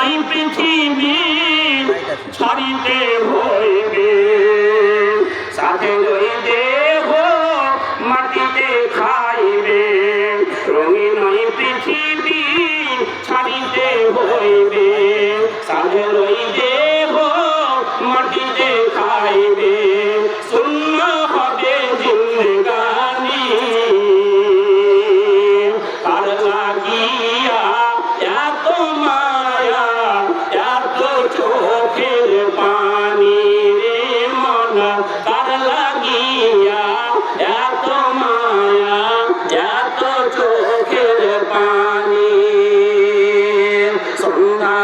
নয় পৃথিবী ছাড়িতে হইবে সাথে লই দেহ মাটিতে খাইবে রঙিন নয় পৃথিবী ছাড়িতে হইবে সাথে লই দেহ মাটিতে খাইবে শূন্য হবে জিন্দেগানি কার লাগিয়া এত মায়া এত চোখের পানি রে মন কার লাগিয়া এত মায়া এত চোখের পানি সন্ধ্যা